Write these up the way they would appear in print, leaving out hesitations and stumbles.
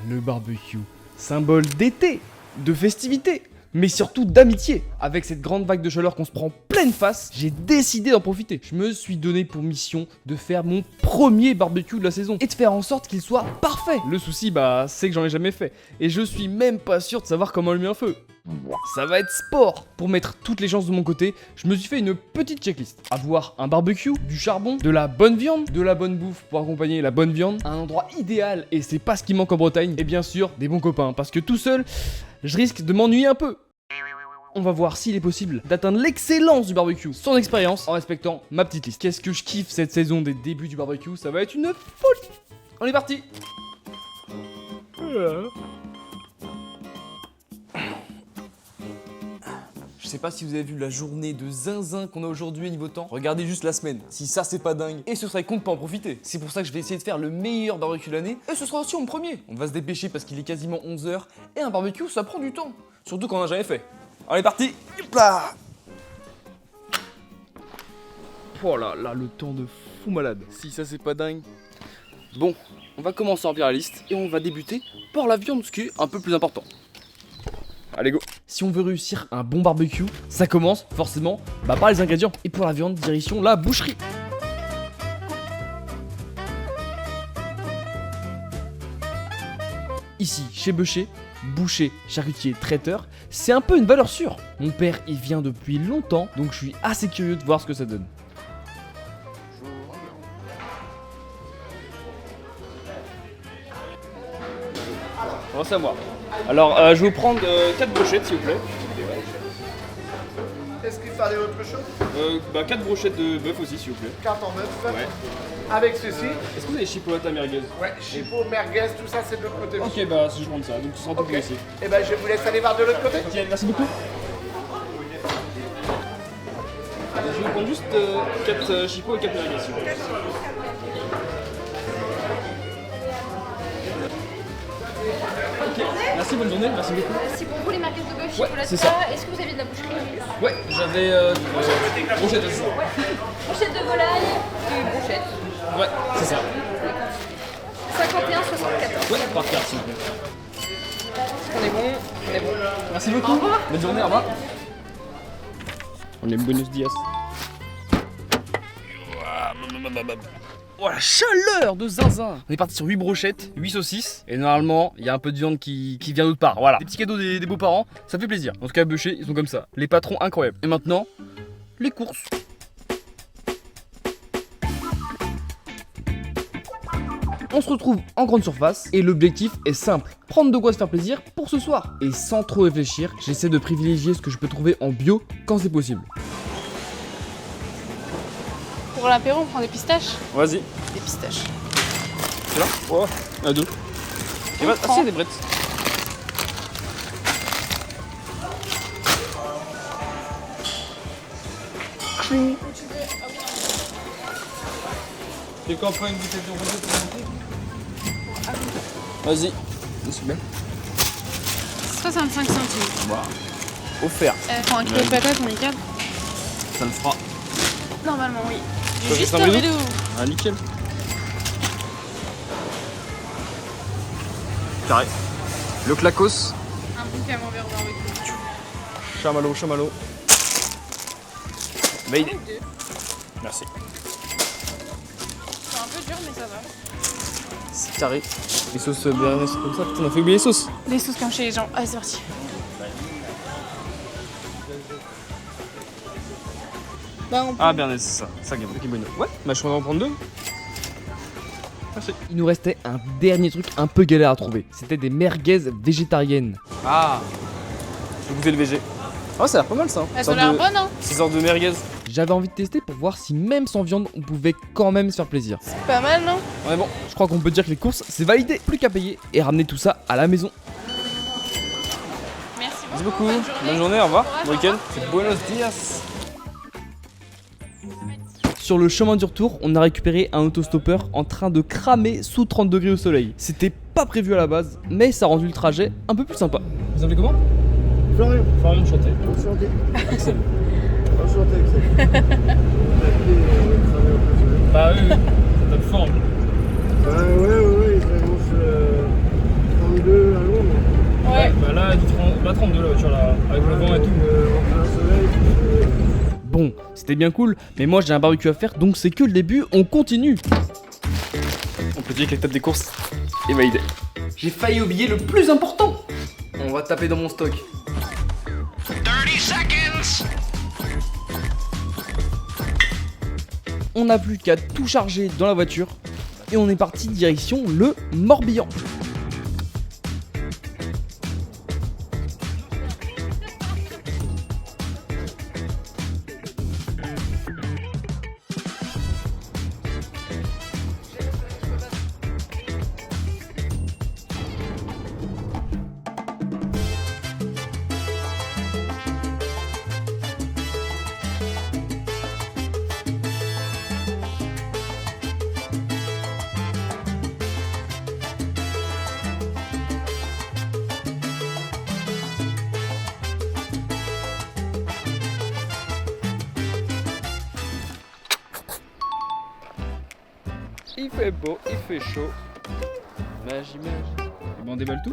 le barbecue, symbole d'été, de festivité, mais surtout d'amitié. Avec cette grande vague de chaleur qu'on se prend pleine face, j'ai décidé d'en profiter. Je me suis donné pour mission de faire mon premier barbecue de la saison et de faire en sorte qu'il soit parfait. Le souci, c'est que j'en ai jamais fait et je suis même pas sûr de savoir comment allumer un feu. Ça va être sport. Pour mettre toutes les chances de mon côté, je me suis fait une petite checklist. Avoir un barbecue, du charbon, de la bonne viande, de la bonne bouffe pour accompagner la bonne viande, un endroit idéal et c'est pas ce qui manque en Bretagne, et bien sûr des bons copains parce que tout seul, je risque de m'ennuyer un peu. On va voir s'il est possible d'atteindre l'excellence du barbecue sans expérience en respectant ma petite liste. Qu'est-ce que je kiffe cette saison des débuts du barbecue, ça va être une folie. On est parti. Je sais pas si vous avez vu la journée de zinzin qu'on a aujourd'hui niveau temps. Regardez juste la semaine. Si ça c'est pas dingue, et ce serait con de pas en profiter. C'est pour ça que je vais essayer de faire le meilleur barbecue de l'année. Et ce sera aussi mon premier. On va se dépêcher parce qu'il est quasiment 11h. Et un barbecue ça prend du temps. Surtout qu'on en a jamais fait. Allez parti. Hop là. Oh là là, le temps de fou malade. Si ça c'est pas dingue. Bon, on va commencer à remplir la liste. Et on va débuter par la viande, ce qui est un peu plus important. Allez go. Si on veut réussir un bon barbecue, ça commence forcément par les ingrédients. Et pour la viande, direction la boucherie. Ici, chez Beucher, boucher, charcutier, traiteur, c'est un peu une valeur sûre. Mon père y vient depuis longtemps, donc je suis assez curieux de voir ce que ça donne. Bon, c'est à moi. Alors, je vais vous prendre 4 brochettes, s'il vous plaît. Est-ce qu'il fallait autre chose? 4 brochettes de bœuf aussi, s'il vous plaît. 4 en bœuf. Ouais. Avec ceci? Est-ce que vous avez chipolata merguez? Ouais, chipot, merguez, tout ça c'est de l'autre côté. Ok, je vais prendre ça, donc ce sera tout pour ici. Et je vous laisse aller voir de l'autre côté. Ok, merci beaucoup. Je vais prendre juste 4 chipots et 4 merguez, s'il vous plaît. Ok, merci, bonne journée, merci beaucoup. C'est pour vous les merguez de bœuf, Ouais, chocolat. c'est ça. Est-ce que vous avez de la boucherie? Ouais, j'avais brochette aussi. Brochette de volaille et brochette. Ouais, c'est ça. 51,74. Ouais, par carte, s'il vous plaît. On est bon, on est bon. Merci beaucoup. Bonne journée, au revoir. On est bonus dias. Oh la chaleur de zinzin. On est parti sur 8 brochettes, 8 saucisses. Et normalement, il y a un peu de viande qui vient d'autre part. Voilà. Des petits cadeaux des beaux-parents, ça fait plaisir. En tout cas, Beucher, ils sont comme ça. Les patrons incroyables. Et maintenant, les courses. On se retrouve en grande surface et l'objectif est simple, prendre de quoi se faire plaisir pour ce soir. Et sans trop réfléchir, j'essaie de privilégier ce que je peux trouver en bio quand c'est possible. Pour l'apéro, on prend des pistaches. Vas-y. Des pistaches. C'est là? Ouais, à deux. Et bah, c'est des brettes. Et quand on prend une bouteille de rosé pour monter? Vas-y. C'est bien. 65 centimes. Voilà. Offert. Pour un kilo de patates, on est 4. Ça le fera. Normalement, oui. Ça, Juste c'est un au bidon. vélo. Ah, nickel. Carré. Le clacos. Un bon camembert barbecue. Chamallow, chamallow. Validé. Merci. C'est un peu dur, mais ça va. C'est carré. Les sauces béarnaises comme ça. Putain, on a fait oublier les sauces. Des sauces comme chez les gens. Allez, c'est parti. Ah, béarnaise, c'est ça. Ça qui est bon. Ouais, je vais en prendre 2. Merci. Il nous restait un dernier truc un peu galère à trouver. C'était des merguez végétariennes. Ah, je vais goûter le végé. Ah, ça a l'air pas mal ça. Elles ont l'air bonnes, hein. 6 sortes de merguez. J'avais envie de tester pour voir si même sans viande, on pouvait quand même se faire plaisir. C'est pas mal, non? Ouais, bon, je crois qu'on peut dire que les courses, c'est validé. Plus qu'à payer et ramener tout ça à la maison. Merci beaucoup. Bonne journée, au revoir. Bon week-end. C'est buenos dias. Sur le chemin du retour, on a récupéré un autostoppeur en train de cramer sous 30 degrés au soleil. C'était pas prévu à la base, mais ça a rendu le trajet un peu plus sympa. Vous appelez comment? Florian. Florian, enchanté. Enchanté. Axel. Enchanté, Axel. Bah oui, ça tape fort. Ouais, il s'annonce battre de la voiture là, avec le vent et tout. Bon, c'était bien cool, mais moi j'ai un barbecue à faire, donc c'est que le début, on continue. On peut dire que l'étape des courses est validée. J'ai failli oublier le plus important. On va taper dans mon stock. 30 seconds. On n'a plus qu'à tout charger dans la voiture et on est parti direction le Morbihan. Il fait beau, il fait chaud. Magie, magie. Et ben on déballe tout.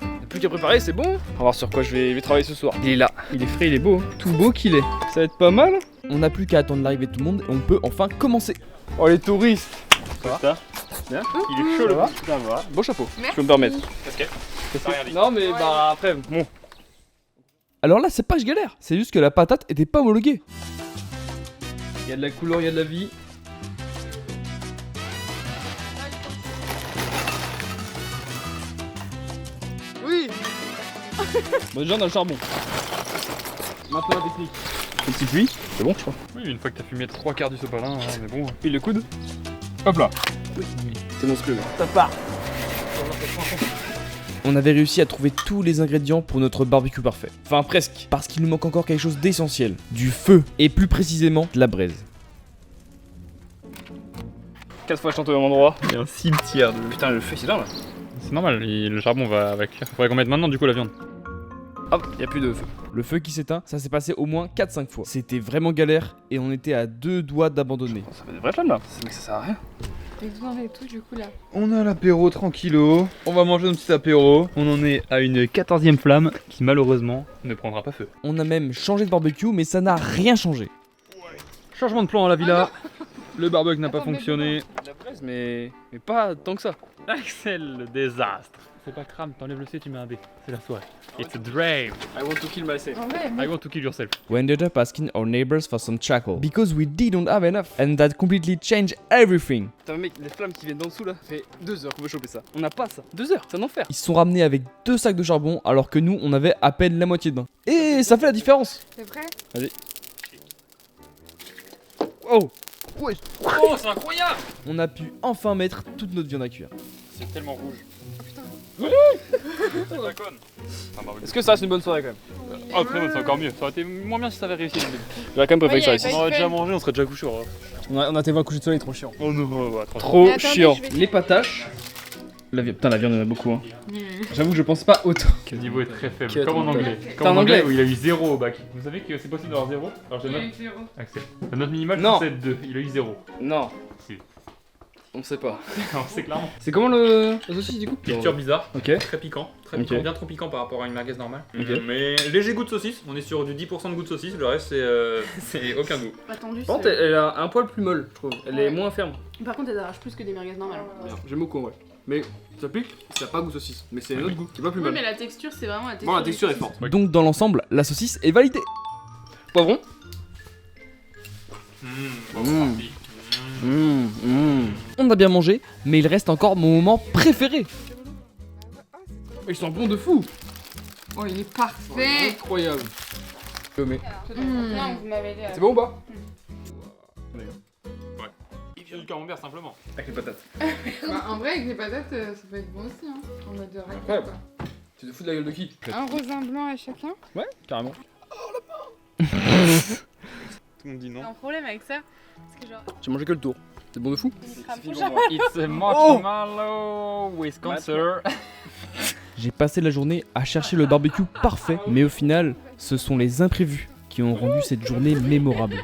Il n'y a plus qu'à préparer, c'est bon. On va voir sur quoi je vais travailler ce soir. Il est là, il est frais, il est beau. Tout beau qu'il est. Ça va être pas mal. On n'a plus qu'à attendre l'arrivée de tout le monde et on peut enfin commencer. Oh les touristes. Ça va bien. Il est chaud là. Ça va. Beau chapeau. Merci. Je peux me permettre. Ok. Non mais bah après, bon. Alors là, c'est pas que je galère, c'est juste que la patate était pas homologuée. Il y a de la couleur, il y a de la vie. Oui. Bon, déjà on a le charbon. Maintenant la technique. Une petite pluie, c'est bon je crois. Oui, une fois que t'as fumé 3/4 du sopalin, on est bon. Pile le coude. Hop là. C'est monstrueux. Ça part. On avait réussi à trouver tous les ingrédients pour notre barbecue parfait. Enfin presque, parce qu'il nous manque encore quelque chose d'essentiel. Du feu, et plus précisément de la braise. 4 fois je tente au même endroit. Il y a un cimetière de... Putain le feu c'est là là. C'est normal, le charbon va cuire. Faudrait qu'on mette maintenant du coup la viande. Hop, y a plus de feu. Le feu qui s'éteint, ça s'est passé au moins 4-5 fois. C'était vraiment galère et on était à 2 doigts d'abandonner. Ça fait des vraies flammes là, mais ça sert à rien. Et vous et tout du coup là. On a l'apéro tranquillo, on va manger un petit apéro. On en est à une 14e flamme qui malheureusement ne prendra pas feu. On a même changé de barbecue mais ça n'a rien changé. Changement de plan à la villa. Le barbecue n'a pas fonctionné. La braise mais pas tant que ça. Axel, le désastre. C'est pas crame, t'enlèves le C, tu mets un D. C'est la soirée. It's a dream. I want to kill myself. En vrai, mais I want to kill yourself. We ended up asking our neighbors for some charcoal because we didn't have enough and that completely changed everything. Putain mec, les flammes qui viennent d'en dessous là, ça fait 2 heures qu'on veut choper ça. On n'a pas ça. 2 heures, c'est un enfer. Ils se sont ramenés avec 2 sacs de charbon alors que nous on avait à peine la moitié de bain. Et ça fait la différence. c'est vrai. Vas-y. Oh. Ouais. Oh, c'est incroyable! On a pu enfin mettre toute notre viande à cuire. C'est tellement rouge. Oh putain. C'est pas conne. Est-ce que ça reste une bonne soirée quand même? Oh, très bonne, c'est encore mieux. Ça aurait été moins bien si ça avait réussi. J'aurais quand même préféré Ouais, que ça y réussisse. avait On aurait déjà mangé, on serait déjà couché. On a été voir le coucher de soleil, trop chiant. Oh non, ouais, Trop Mais attendez, chiant. je vais- Les pataches. Putain, la viande, il y en a beaucoup. Hein. J'avoue que je pense pas autant. Le niveau est très faible, Quel comme en anglais. T'as Comme en en anglais anglais où il a eu 0 au bac. Vous savez que c'est possible d'avoir 0? Alors je note. Axel. La note minimale Non. c'est 2, il a eu 0. Non. Si. On sait pas. Non, c'est clairement. C'est comment le saucisse du coup? Texture bizarre, Ok. très piquant, Ok. bien trop piquant par rapport à une merguez normale. Ok. Mais léger goût de saucisse, on est sur du 10% de goût de saucisse, le reste c'est aucun goût. Attendu. Par contre, elle a un poil plus molle, je trouve. Elle est moins ferme. Par contre, elle arrache plus que des merguez normales. J'aime beaucoup, ouais. Mais ça pique, ça a pas goût saucisse. Mais c'est un autre goût qui est pas plus Oui, mal. mais la texture, c'est vraiment la texture. Bon, la texture est du forte. Ouais. Donc, dans l'ensemble, la saucisse est validée. Poivron. On a bien mangé, mais il reste encore mon moment préféré. Ils sont bons de fou. Oh, il est parfait. Incroyable. Mais Non, vous m'avez dit. c'est bon ou pas? Il vient du camembert simplement. Avec les patates. Bah, en vrai, avec les patates, ça peut être bon aussi, hein. En mode de Incroyable. raclette, Tu te fous de la gueule de qui? quoi. Un raisin blanc à chacun. Ouais, carrément. Tout le monde dit non. J'ai un problème avec ça. Parce que genre, J'ai mangé que le tour. C'est bon de fou? il crame fini trop pour moi. It's a marshmallow with cancer. J'ai passé la journée à chercher le barbecue parfait, mais au final, ce sont les imprévus qui ont rendu cette journée mémorable.